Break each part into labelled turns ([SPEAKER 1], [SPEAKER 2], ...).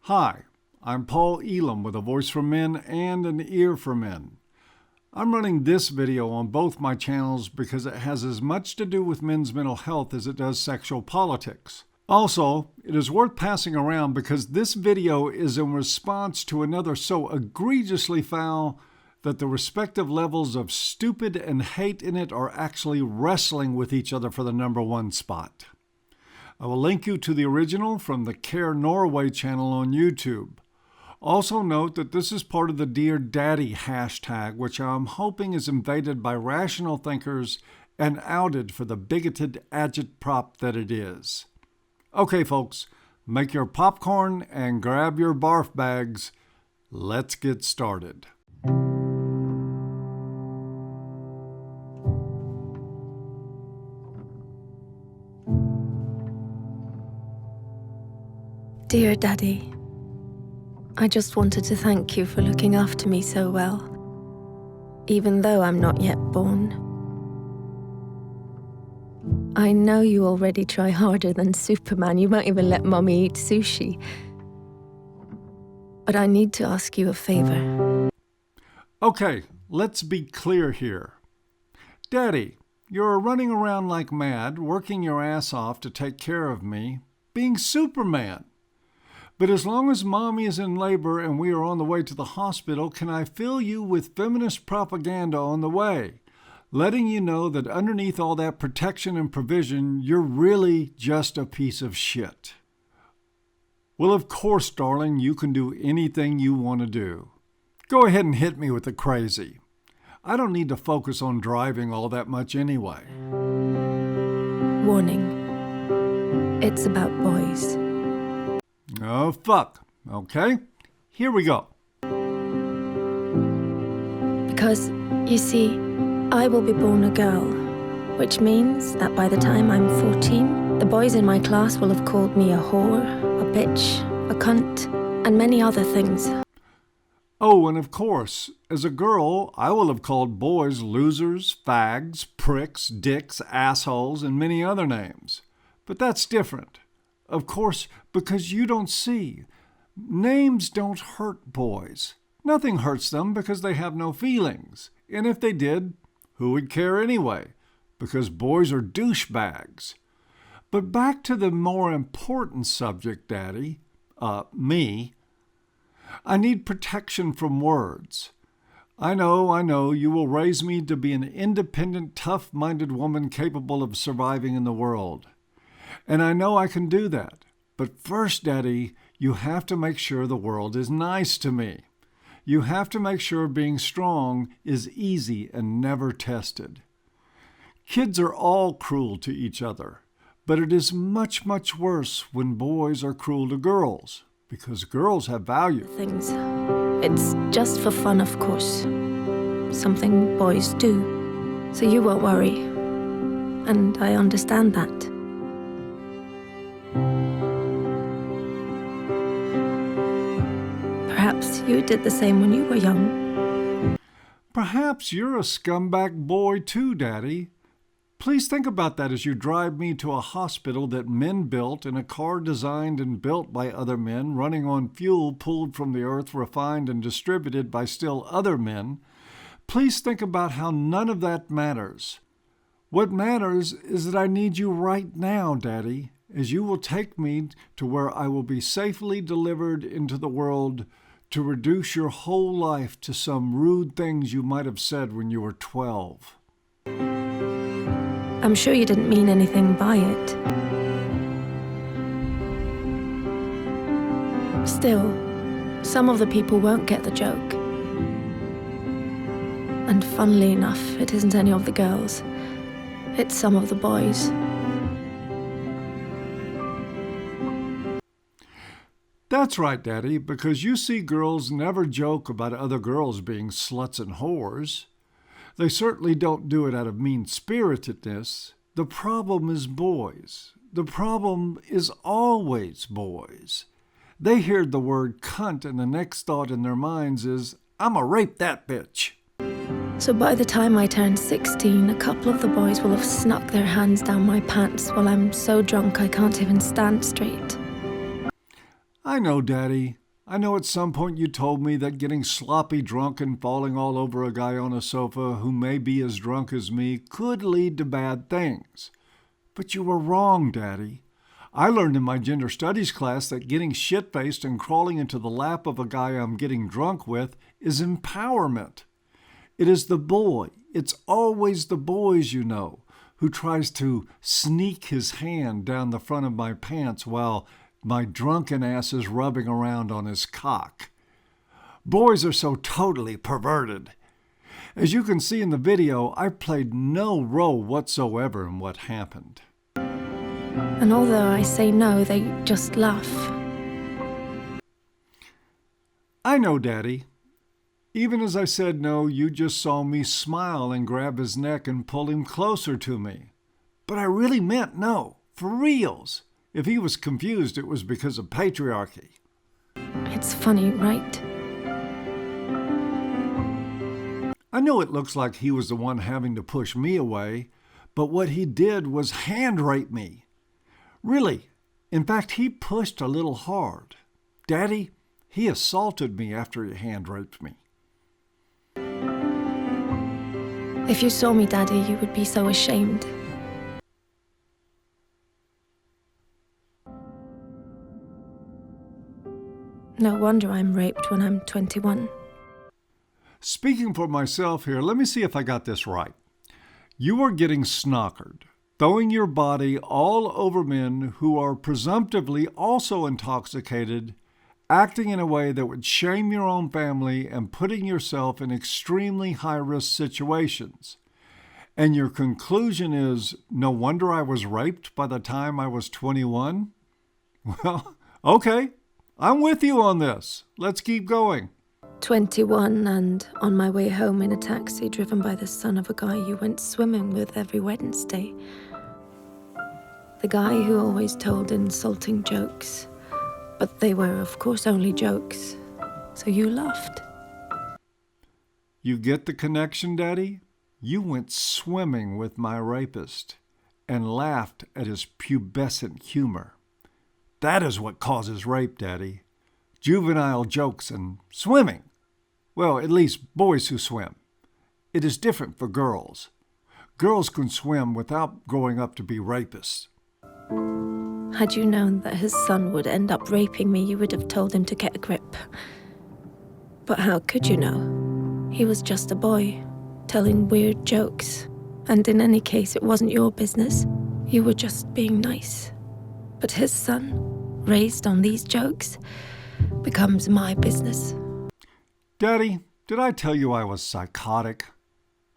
[SPEAKER 1] Hi, I'm Paul Elam with a voice for men and an ear for men. I'm running this video on both my channels because it has as much to do with men's mental health as it does sexual politics. Also, it is worth passing around because this video is in response to another so egregiously foul that the respective levels of stupid and hate in it are actually wrestling with each other for the #1 spot. I will link you to the original from the CARE Norway channel on YouTube. Also note that this is part of the Dear Daddy hashtag, which I'm hoping is invaded by rational thinkers and outed for the bigoted agitprop that it is. Okay, folks, make your popcorn and grab your barf bags. Let's get started.
[SPEAKER 2] Dear Daddy, I just wanted to thank you for looking after me so well, even though I'm not yet born. I know you already try harder than Superman. You might even let Mommy eat sushi. But I need to ask you a favor.
[SPEAKER 1] Okay, let's be clear here. Daddy, you're running around like mad, working your ass off to take care of me, being Superman. But as long as Mommy is in labor and we are on the way to the hospital, can I fill you with feminist propaganda on the way, letting you know that underneath all that protection and provision, you're really just a piece of shit? Well, of course, darling, you can do anything you want to do. Go ahead and hit me with the crazy. I don't need to focus on driving all that much anyway.
[SPEAKER 2] Warning. It's about boys.
[SPEAKER 1] Oh, fuck. Okay, here we go.
[SPEAKER 2] Because, you see, I will be born a girl, which means that by the time I'm 14, the boys in my class will have called me a whore, a bitch, a cunt, and many other things.
[SPEAKER 1] Oh, and of course, as a girl, I will have called boys losers, fags, pricks, dicks, assholes, and many other names. But that's different. Of course, because you don't see. Names don't hurt boys. Nothing hurts them because they have no feelings. And if they did, who would care anyway? Because boys are douchebags. But back to the more important subject, Daddy. Me. I need protection from words. I know, you will raise me to be an independent, tough-minded woman capable of surviving in the world. And I know I can do that. But first, Daddy, you have to make sure the world is nice to me. You have to make sure being strong is easy and never tested. Kids are all cruel to each other, but it is much, much worse when boys are cruel to girls, because girls have value.
[SPEAKER 2] Things. It's just for fun, of course. Something boys do. So you won't worry. And I understand that. Perhaps you did the same when you were young.
[SPEAKER 1] Perhaps you're a scumbag boy too, Daddy. Please think about that as you drive me to a hospital that men built in a car designed and built by other men, running on fuel pulled from the earth, refined and distributed by still other men. Please think about how none of that matters. What matters is that I need you right now, Daddy, as you will take me to where I will be safely delivered into the world to reduce your whole life to some rude things you might have said when you were 12.
[SPEAKER 2] I'm sure you didn't mean anything by it. Still, some of the people won't get the joke. And funnily enough, it isn't any of the girls. It's some of the boys.
[SPEAKER 1] That's right, Daddy, because you see girls never joke about other girls being sluts and whores. They certainly don't do it out of mean-spiritedness. The problem is boys. The problem is always boys. They hear the word cunt and the next thought in their minds is, "I'ma rape that bitch."
[SPEAKER 2] So by the time I turn 16, a couple of the boys will have snuck their hands down my pants while I'm so drunk I can't even stand straight.
[SPEAKER 1] I know, Daddy. I know at some point you told me that getting sloppy drunk and falling all over a guy on a sofa who may be as drunk as me could lead to bad things. But you were wrong, Daddy. I learned in my gender studies class that getting shit-faced and crawling into the lap of a guy I'm getting drunk with is empowerment. It is the boy, it's always the boys, you know, who tries to sneak his hand down the front of my pants while my drunken ass is rubbing around on his cock. Boys are so totally perverted. As you can see in the video, I played no role whatsoever in what happened.
[SPEAKER 2] And although I say no, they just laugh.
[SPEAKER 1] I know, Daddy. Even as I said no, you just saw me smile and grab his neck and pull him closer to me. But I really meant no, for reals. If he was confused, it was because of patriarchy.
[SPEAKER 2] It's funny, right?
[SPEAKER 1] I know it looks like he was the one having to push me away, but what he did was hand rape me. Really. In fact, he pushed a little hard. Daddy, he assaulted me after he hand raped me.
[SPEAKER 2] If you saw me, Daddy, you would be so ashamed. No wonder I'm raped when I'm 21.
[SPEAKER 1] Speaking for myself here, let me see if I got this right. You are getting snockered, throwing your body all over men who are presumptively also intoxicated, acting in a way that would shame your own family and putting yourself in extremely high-risk situations. And your conclusion is, no wonder I was raped by the time I was 21? Well, okay, I'm with you on this. Let's keep going.
[SPEAKER 2] 21 and on my way home in a taxi driven by the son of a guy you went swimming with every Wednesday. The guy who always told insulting jokes. But they were, of course, only jokes. So you laughed.
[SPEAKER 1] You get the connection, Daddy? You went swimming with my rapist and laughed at his pubescent humor. That is what causes rape, Daddy. Juvenile jokes and swimming. Well, at least boys who swim. It is different for girls. Girls can swim without growing up to be rapists.
[SPEAKER 2] Had you known that his son would end up raping me, you would have told him to get a grip. But how could you know? He was just a boy, telling weird jokes. And in any case, it wasn't your business. You were just being nice. But his son, raised on these jokes, becomes my business.
[SPEAKER 1] Daddy, did I tell you I was psychotic?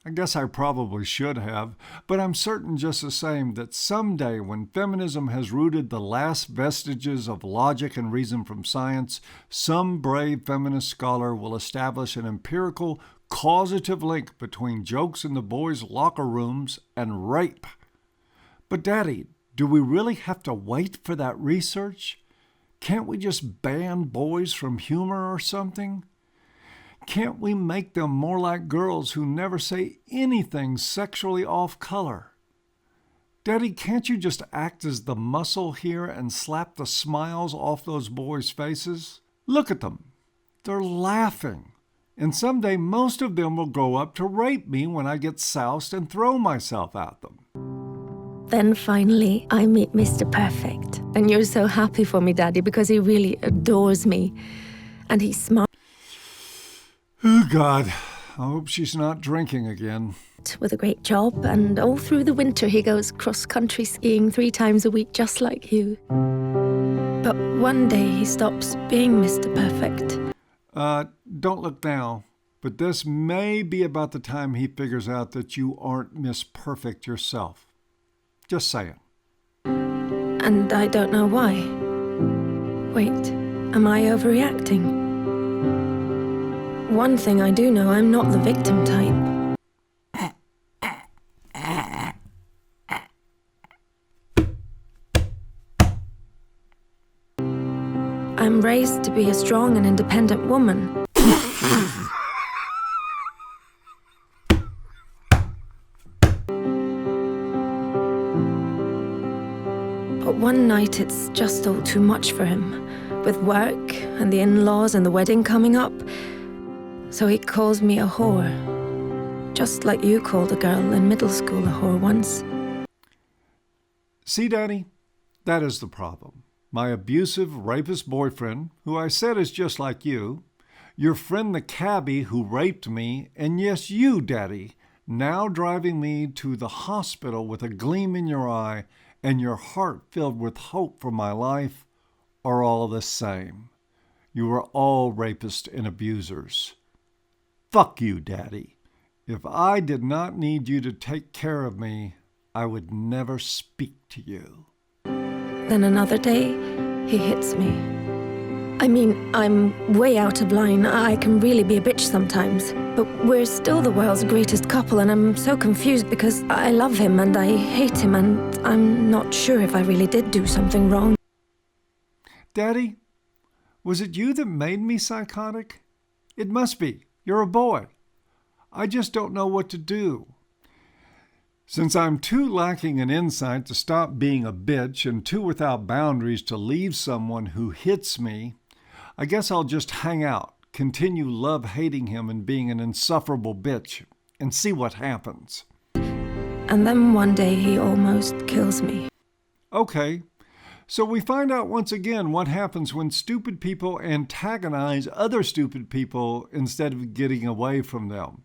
[SPEAKER 1] I guess I probably should have, but I'm certain just the same that someday when feminism has rooted the last vestiges of logic and reason from science, some brave feminist scholar will establish an empirical, causative link between jokes in the boys' locker rooms and rape. But Daddy, do we really have to wait for that research? Can't we just ban boys from humor or something? Can't we make them more like girls who never say anything sexually off-color? Daddy, can't you just act as the muscle here and slap the smiles off those boys' faces? Look at them. They're laughing. And someday most of them will grow up to rape me when I get soused and throw myself at them.
[SPEAKER 2] Then finally, I meet Mr. Perfect. And you're so happy for me, Daddy, because he really adores me. And he's smart.
[SPEAKER 1] Oh, God. I hope she's not drinking again.
[SPEAKER 2] With a great job, and all through the winter he goes cross-country skiing 3 times a week, just like you. But one day he stops being Mr. Perfect.
[SPEAKER 1] Don't look now, but this may be about the time he figures out that you aren't Miss Perfect yourself. Just saying.
[SPEAKER 2] And I don't know why. Wait, am I overreacting? One thing I do know, I'm not the victim type. I'm raised to be a strong and independent woman. But one night it's just all too much for him. with work and the in-laws and the wedding coming up. So he calls me a whore. Just like you called a girl in middle school a whore once.
[SPEAKER 1] See, Daddy, that is the problem. My abusive, rapist boyfriend, who I said is just like you, your friend the cabbie who raped me, and yes, you, Daddy, now driving me to the hospital with a gleam in your eye and your heart filled with hope for my life, are all the same. You are all rapists and abusers. Fuck you, Daddy. If I did not need you to take care of me, I would never speak to you.
[SPEAKER 2] Then another day, he hits me. I mean, I'm way out of line. I can really be a bitch sometimes. But we're still the world's greatest couple, and I'm so confused because I love him and I hate him, and I'm not sure if I really did do something wrong.
[SPEAKER 1] Daddy, was it you that made me psychotic? It must be. You're a boy. I just don't know what to do. Since I'm too lacking in insight to stop being a bitch and too without boundaries to leave someone who hits me, I guess I'll just hang out, continue love-hating him and being an insufferable bitch, and see what happens.
[SPEAKER 2] And then one day he almost kills me.
[SPEAKER 1] Okay, so we find out once again what happens when stupid people antagonize other stupid people instead of getting away from them.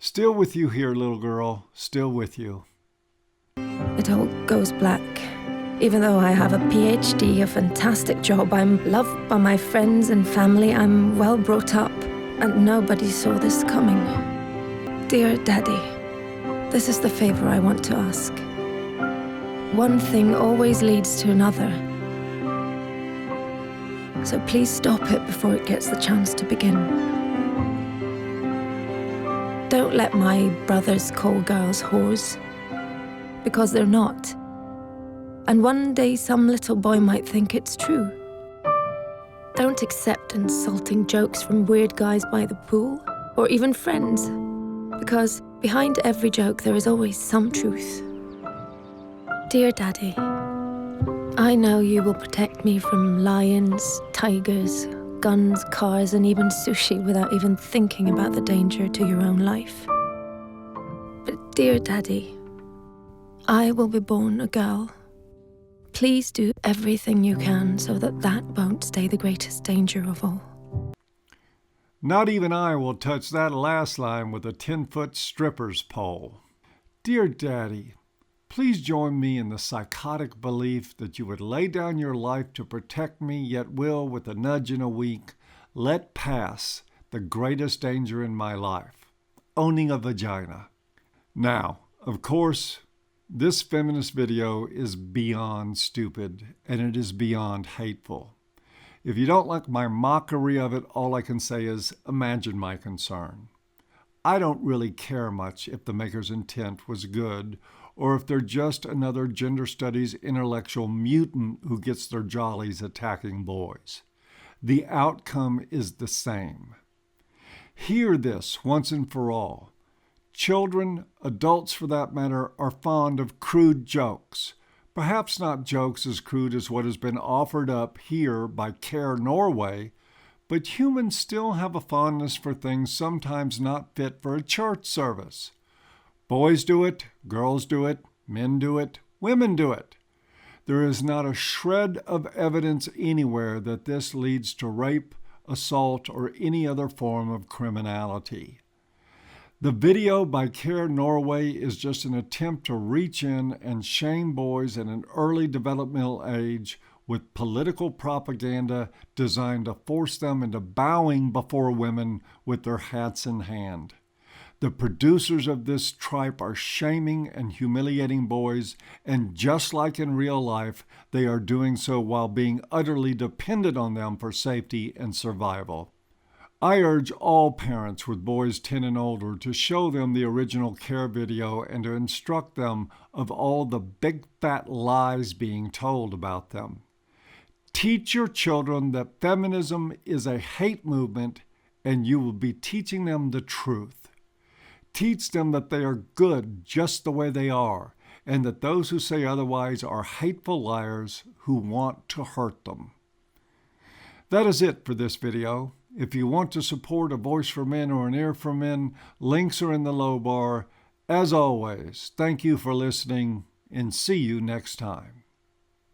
[SPEAKER 1] Still with you here, little girl. Still with you.
[SPEAKER 2] It all goes black. Even though I have a PhD, a fantastic job, I'm loved by my friends and family, I'm well brought up, and nobody saw this coming. Dear Daddy, this is the favor I want to ask. One thing always leads to another. So please stop it before it gets the chance to begin. Don't let my brothers call girls whores, because they're not. And one day some little boy might think it's true. Don't accept insulting jokes from weird guys by the pool, or even friends, because behind every joke there is always some truth. Dear Daddy, I know you will protect me from lions, tigers, guns, cars, and even sushi without even thinking about the danger to your own life. But dear Daddy, I will be born a girl. Please do everything you can so that that won't stay the greatest danger of all.
[SPEAKER 1] Not even I will touch that last line with a 10-foot stripper's pole. Dear Daddy, please join me in the psychotic belief that you would lay down your life to protect me, yet will, with a nudge and a wink, let pass the greatest danger in my life, owning a vagina. Now, of course, this feminist video is beyond stupid, and it is beyond hateful. If you don't like my mockery of it, all I can say is imagine my concern. I don't really care much if the maker's intent was good, or if they're just another gender studies intellectual mutant who gets their jollies attacking boys. The outcome is the same. Hear this once and for all. Children, adults for that matter, are fond of crude jokes. Perhaps not jokes as crude as what has been offered up here by CARE Norway, but humans still have a fondness for things sometimes not fit for a church service. Boys do it, girls do it, men do it, women do it. There is not a shred of evidence anywhere that this leads to rape, assault, or any other form of criminality. The video by CARE Norway is just an attempt to reach in and shame boys at an early developmental age with political propaganda designed to force them into bowing before women with their hats in hand. The producers of this tripe are shaming and humiliating boys, and just like in real life, they are doing so while being utterly dependent on them for safety and survival. I urge all parents with boys 10 and older to show them the original CARE video and to instruct them of all the big fat lies being told about them. Teach your children that feminism is a hate movement, and you will be teaching them the truth. Teach them that they are good just the way they are, and that those who say otherwise are hateful liars who want to hurt them. That is it for this video. If you want to support A Voice for Men or An Ear for Men, links are in the low bar. As always, thank you for listening, and see you next time.